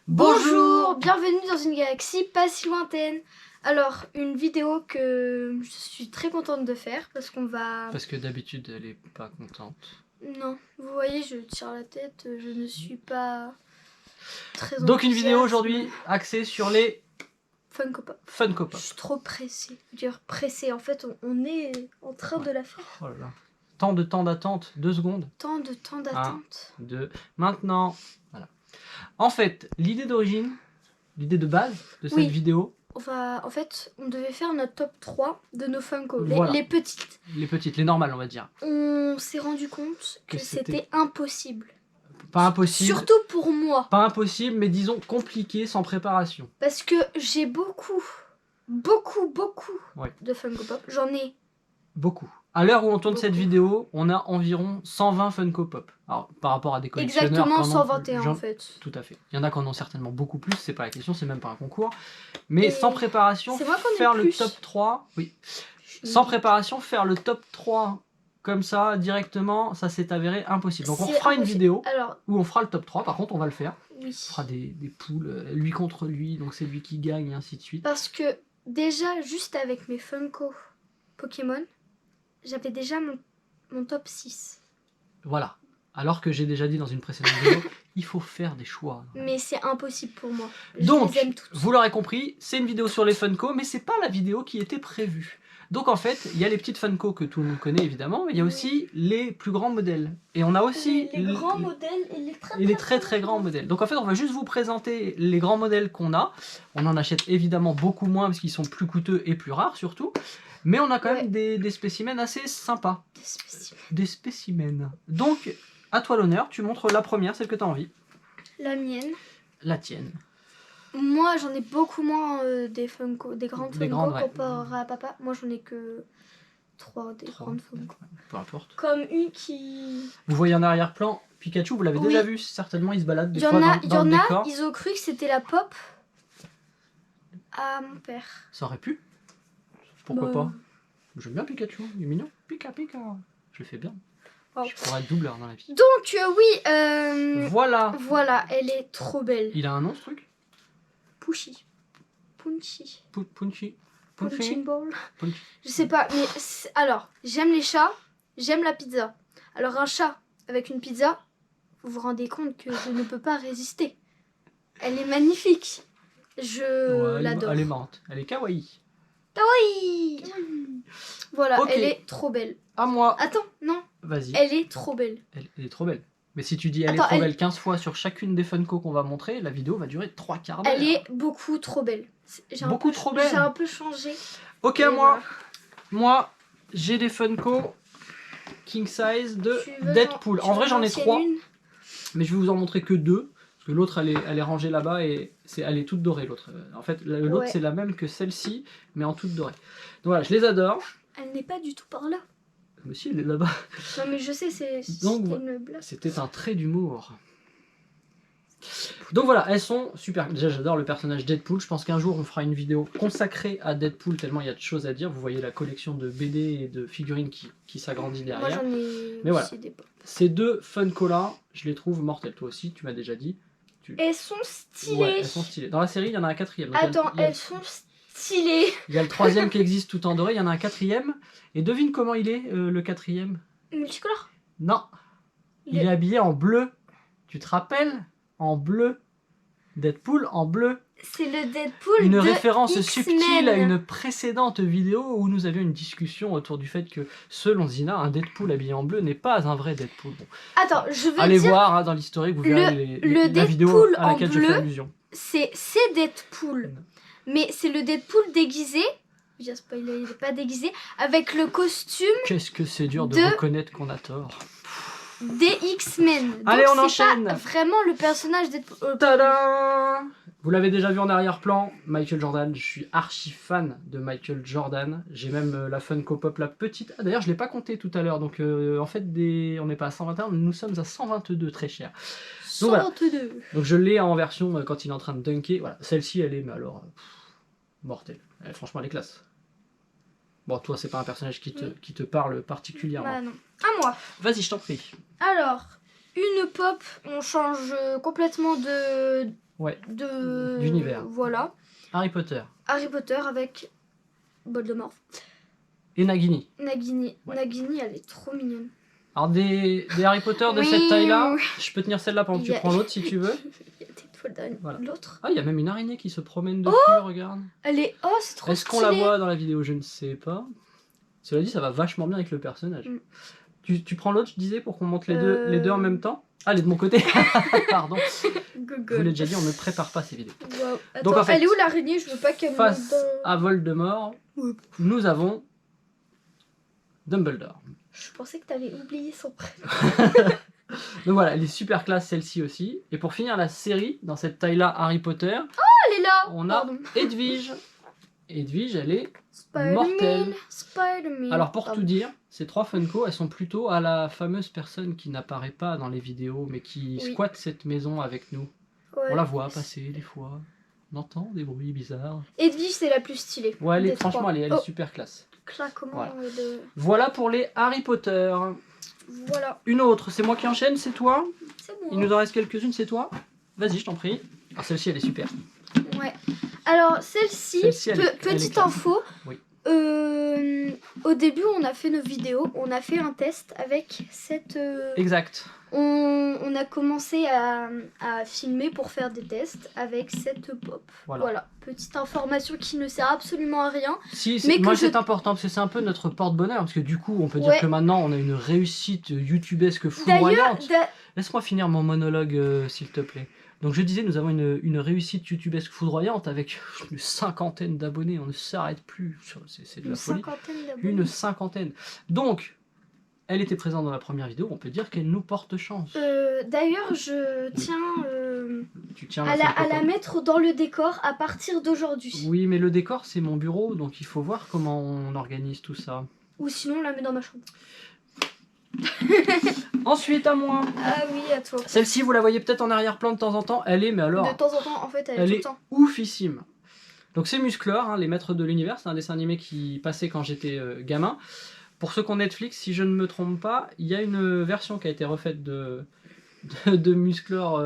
Bonjour, bienvenue dans une galaxie pas si lointaine. Alors, une vidéo que je suis très contente de faire parce qu'on va... Parce que d'habitude, elle est pas contente. Non, vous voyez, je tire la tête, je ne suis pas très Donc une vidéo enthousiaste. aujourd'hui axée sur les Funko Pop. Funko Je Pop. suis trop pressée. Je veux dire pressée, en fait, on est en train de la faire. Oh là là. Tant de temps d'attente, 2 secondes. Tant de temps d'attente. 2. Maintenant, voilà. En fait, l'idée d'origine, l'idée de base de cette vidéo... En fait, on devait faire notre top 3 de nos Funko, Voilà. les petites. Les petites, les normales, on va dire. On s'est rendu compte que c'était impossible. Pas impossible. Surtout pour moi. Pas impossible, mais disons compliqué, sans préparation. Parce que j'ai beaucoup de Funko Pop. J'en ai beaucoup. À l'heure où on tourne cette vidéo, on a environ 120 Funko Pop. Alors, par rapport à des collectionneurs... Exactement 121 en fait. Tout à fait. Il y en a qui en ont certainement beaucoup plus, c'est pas la question, c'est même pas un concours. Mais sans préparation, faire le top 3... Oui. Sans préparation, faire le top 3 comme ça, directement, ça s'est avéré impossible. Donc on fera une vidéo où on fera le top 3, par contre on va le faire. Oui. On fera des poules, lui contre lui, donc c'est lui qui gagne, et ainsi de suite. Parce que déjà, juste avec mes Funko Pokémon, j'avais déjà mon top 6. Voilà. Alors que j'ai déjà dit dans une précédente vidéo, il faut faire des choix. Mais c'est impossible pour moi. Donc, je les aime toutes. Vous l'aurez compris, c'est une vidéo sur les Funko, mais c'est pas la vidéo qui était prévue. Donc en fait, il y a les petites Funko que tout le monde connaît évidemment, mais il y a aussi les plus grands modèles. Et on a aussi les grands modèles et les très grands modèles. Donc en fait, on va juste vous présenter les grands modèles qu'on a. On en achète évidemment beaucoup moins parce qu'ils sont plus coûteux et plus rares surtout. Mais on a quand même des spécimens assez sympas. Des spécimens. Donc, à toi l'honneur, tu montres la première, celle que tu as envie. La mienne. La tienne. Moi, j'en ai beaucoup moins des grandes Funko comparé à papa. Moi, j'en ai que 3 des grandes Funko. Peu importe. Comme une qui... Vous voyez en arrière-plan, Pikachu, vous l'avez déjà vu, certainement, il se balade des fois dans le décor. Ils ont cru que c'était la pop à mon père. Ça aurait pu. Pourquoi pas? J'aime bien Pikachu, il est mignon. Pika. Je le fais bien. Je pourrais être doubleur dans la vie. Donc, oui, voilà, elle est trop belle. Il a un nom, ce truc? Punchy. Punchy. Punching Ball. Je sais pas, mais alors, j'aime les chats, j'aime la pizza. Alors, un chat avec une pizza, vous vous rendez compte que je ne peux pas résister. Elle est magnifique. Je l'adore. Elle est marrante. Elle est kawaii. Kawaii. Voilà, elle est trop belle. À moi. Attends, non. Vas-y. Elle est trop belle. Elle est trop belle. Mais si tu dis elle est trop belle 15 fois sur chacune des Funko qu'on va montrer, la vidéo va durer 3 quarts d'heure. Elle est beaucoup trop belle. Beaucoup trop belle. J'ai un peu changé. Ok, moi, j'ai des Funko King Size de Deadpool. En vrai, j'en ai 3. Mais je vais vous en montrer que 2. Parce que l'autre, elle est rangée là-bas et elle est toute dorée, l'autre. En fait, l'autre, c'est la même que celle-ci, mais en toute dorée. Donc voilà, je les adore. Elle n'est pas du tout par là. Mais si, elle est là-bas. Non, mais je sais, c'était une blague. C'était un trait d'humour. Donc voilà, elles sont super. Déjà, j'adore le personnage Deadpool. Je pense qu'un jour, on fera une vidéo consacrée à Deadpool, tellement il y a de choses à dire. Vous voyez la collection de BD et de figurines qui s'agrandit derrière. Moi, j'en ai mais voilà, des pop. Ces deux Funko-là, je les trouve mortelles. Toi aussi, tu m'as déjà dit. Elles sont stylées. Ouais, elles sont stylées. Dans la série, il y en a un 4e. Attends, elles sont stylées. Il y a le 3e qui existe tout en doré, il y en a un 4e. Et devine comment il est, le 4e? Multicolore? Non. Il est habillé en bleu. Tu te rappelles? En bleu. Deadpool en bleu. C'est le Deadpool une de référence subtile à une précédente vidéo où nous avions une discussion autour du fait que, selon Zina, un Deadpool habillé en bleu n'est pas un vrai Deadpool. Bon. Attends, je veux Allez dire... voir dans l'historique, vous verrez la vidéo à laquelle je fais allusion. C'est Deadpool. Mais c'est le Deadpool déguisé. J'ai spoilé, il n'est pas déguisé. Avec le costume... Qu'est-ce que c'est dur de reconnaître qu'on a tort. Des X-Men. Allez, on enchaîne. Pas vraiment le personnage Deadpool. Tada! Vous l'avez déjà vu en arrière-plan, Michael Jordan. Je suis archi fan de Michael Jordan. J'ai même la Funko Pop, la petite. Ah, d'ailleurs, je ne l'ai pas compté tout à l'heure. Donc, en fait, on n'est pas à 121, nous sommes à 122, très cher. Donc, 122. Voilà. Donc, je l'ai en version quand il est en train de dunker. Voilà. Celle-ci, elle est, mais alors, mortelle. Franchement, elle est classe. Bon, toi, c'est pas un personnage qui te parle particulièrement. Bah non. À moi. Vas-y, je t'en prie. Alors, une pop, on change complètement Ouais. D'univers. Voilà. Harry Potter. Harry Potter avec Voldemort. Et Nagini. Nagini. Ouais. Nagini, elle est trop mignonne. Alors des Harry Potter de cette taille-là, je peux tenir celle-là pendant que tu prends l'autre si tu veux. Il y a des toiles d'araignée. Voilà. L'autre. Ah, il y a même une araignée qui se promène dessus, regarde. Elle est... Oh, c'est trop Est-ce qu'on la voit dans la vidéo? Je ne sais pas. Cela dit, ça va vachement bien avec le personnage. Tu prends l'autre, je disais, pour qu'on monte les deux en même temps? Ah, elle est de mon côté. Pardon. Je vous l'ai déjà dit, on ne prépare pas ces vidéos. Wow. Attends, donc, en fait, elle est où l'araignée? Je veux pas qu'elle monte face dans... à Voldemort, nous avons Dumbledore. Je pensais que t'avais oublié son prénom. Donc voilà, elle est super classe celle-ci aussi. Et pour finir la série, dans cette taille-là Harry Potter, Elle est là. on a Edwige. Edwige, elle est mortelle. Spider-Man. Alors pour tout dire, ces 3 Funko, elles sont plutôt à la fameuse personne qui n'apparaît pas dans les vidéos, mais qui squatte cette maison avec nous. Ouais. On la voit passer des fois. On entend des bruits bizarres. Edwige, c'est la plus stylée. Ouais, franchement, elle est super classe. Claquement de... Voilà pour les Harry Potter. Voilà. Une autre, c'est moi qui enchaîne, c'est toi? C'est bon. Il nous en reste quelques-unes, c'est toi? Vas-y, je t'en prie. Alors celle-ci, elle est super. Ouais. Alors celle-ci, petite info. Oui. Au début, on a fait nos vidéos, on a fait un test avec cette... Exact. On a commencé à filmer pour faire des tests avec cette pop. Voilà. Petite information qui ne sert absolument à rien. Si, moi c'est important parce que c'est un peu notre porte-bonheur. Parce que du coup, on peut dire que maintenant on a une réussite youtubesque foudroyante. Laisse-moi finir mon monologue, s'il te plaît. Donc je disais, nous avons une réussite youtubesque foudroyante avec une 50aine d'abonnés. On ne s'arrête plus. C'est de la folie. Une 50aine. Donc... Elle était présente dans la première vidéo, on peut dire qu'elle nous porte chance. D'ailleurs, je tiens à la mettre dans le décor à partir d'aujourd'hui. Oui, mais le décor, c'est mon bureau, donc il faut voir comment on organise tout ça. Ou sinon, on la met dans ma chambre. Ensuite, à moi. Ah oui, à toi. Celle-ci, vous la voyez peut-être en arrière-plan de temps en temps. Elle est, mais alors... De temps en temps, en fait, elle est tout le temps. Oufissime. Donc c'est Musclor, hein, les maîtres de l'univers. C'est un dessin animé qui passait quand j'étais gamin. Pour ceux qui ont Netflix, si je ne me trompe pas, il y a une version qui a été refaite de Musclor,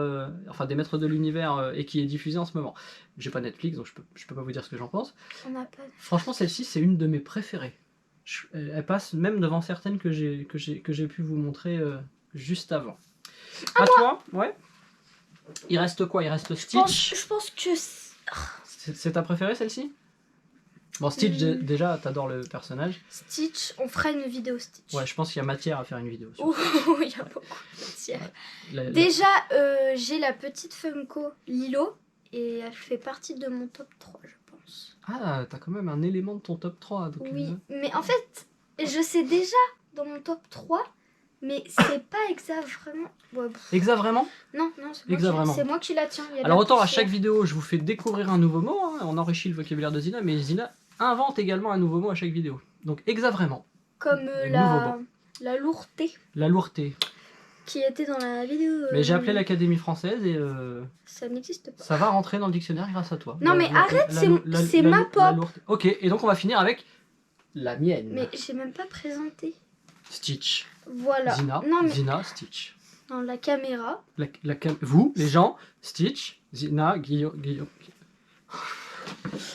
enfin des maîtres de l'univers, et qui est diffusée en ce moment. J'ai pas Netflix, donc je peux pas vous dire ce que j'en pense. Franchement, celle-ci, c'est une de mes préférées. Elle passe même devant certaines que j'ai pu vous montrer juste avant. À toi, ouais. Il reste quoi? Il reste Stitch. Je pense que... C'est ta préférée, celle-ci? Bon, Stitch, déjà, t'adores le personnage. Stitch, on fera une vidéo Stitch. Ouais, je pense qu'il y a matière à faire une vidéo. Oh, il y a beaucoup de matière. Déjà, j'ai la petite Funko Lilo, et elle fait partie de mon top 3, je pense. Ah, t'as quand même un élément de ton top 3. Donc oui, mais en fait, je sais déjà dans mon top 3, mais c'est pas exact vraiment. Ouais, exact vraiment? Non, c'est moi qui la tiens. Alors autant à chaque vidéo, je vous fais découvrir un nouveau mot, hein, on enrichit le vocabulaire de Zina, mais Zina invente également un nouveau mot à chaque vidéo. Donc exact vraiment. Comme la lourdeté. La lourdeté. Qui était dans la vidéo. Mais j'ai appelé l'Académie française et... ça n'existe pas. Ça va rentrer dans le dictionnaire grâce à toi. Non mais arrête, c'est ma pop. Ok, et donc on va finir avec la mienne. Mais j'ai même pas présenté. Stitch. Voilà. Zina, Stitch. Dans la caméra. Vous, les gens, Stitch, Zina, Guillaume.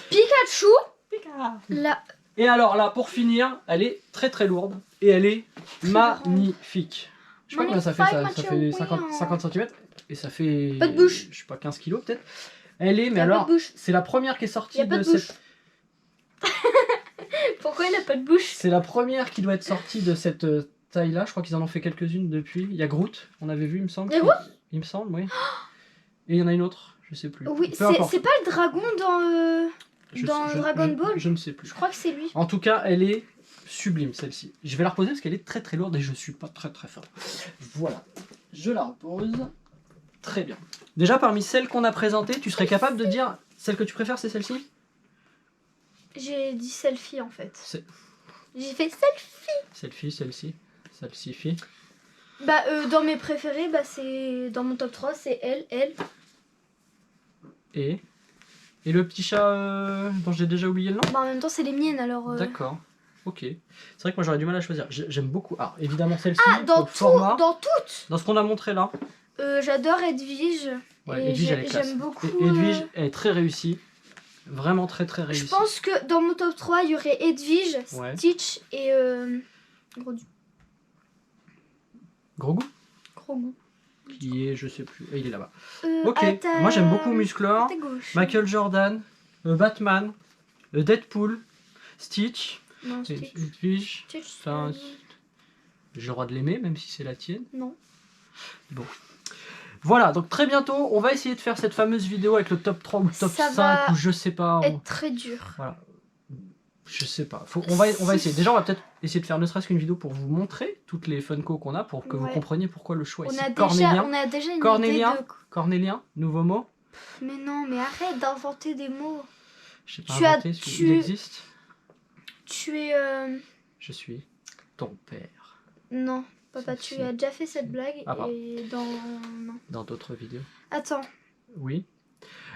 Pikachu. Et alors là, pour finir, elle est très très lourde et elle est magnifique. Je sais pas combien ça fait, ça fait 50 cm et ça fait... Pas de bouche. Je sais pas, 15 kilos peut-être. Elle est, mais alors, c'est la première qui est sortie de cette... Pourquoi elle a pas de bouche? C'est la première qui doit être sortie de cette taille-là. Je crois qu'ils en ont fait quelques-unes depuis. Il y a Groot, on avait vu, il me semble. Il me semble, oui. Et il y en a une autre, je sais plus. Oui, c'est pas le dragon dans Dragon Ball? Je ne sais plus. Je crois que c'est lui. En tout cas, elle est sublime celle-ci. Je vais la reposer parce qu'elle est très très lourde et je suis pas très très fort. Voilà, je la repose. Très bien. Déjà, parmi celles qu'on a présentées, tu serais capable de dire celle que tu préfères, c'est celle-ci? J'ai dit selfie en fait. J'ai fait selfie. Selfie, celle-ci. Celle-ci. Bah, dans mes préférés, bah, c'est dans mon top 3, c'est elle. Et le petit chat dont j'ai déjà oublié le nom? Bah, en même temps, c'est les miennes alors. D'accord. Ok. C'est vrai que moi j'aurais du mal à choisir. J'aime beaucoup. Ah, évidemment celle-ci. Ah, dans toutes. Dans ce qu'on a montré là. J'adore Edwige. Ouais, et Edwige, elle est classe. j'aime beaucoup. Edwige, elle est très réussie. Vraiment très Je réussie. pense que dans mon top 3, il y aurait Edwige, Ouais. Stitch et Grogu Grogu. qui est, je sais plus. Il est là-bas. À Ok, ta- moi j'aime beaucoup Musclor, à ta gauche. Michael Jordan, Batman, Deadpool, Stitch, Non, Stitch. Edwige. Stitch, Enfin, j'ai le droit de l'aimer, même si c'est la tienne. non. Bon. Voilà, donc très bientôt, on va essayer de faire cette fameuse vidéo avec le top 3 ou le top Ça 5 va ou je sais pas. Être très dur. Voilà. Je sais pas. On va essayer. Déjà, on va peut-être essayer de faire ne serait-ce qu'une vidéo pour vous montrer toutes les Funko qu'on a pour que vous compreniez pourquoi le choix est si cornélien. On a déjà une Cornélien, idée de... Cornélien, nouveau mot. Mais non, mais arrête d'inventer des mots. Je sais pas inventer, il existe. Tu es... Je suis ton père. Non, papa, tu as déjà fait cette blague et non. Dans d'autres vidéos. Attends. Oui.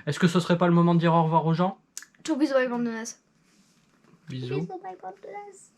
Est-ce que ce serait pas le moment de dire au revoir aux gens? Ciao, bisous, bye, bande de nazes. Bisous. Bisous, bye, bande de nazes.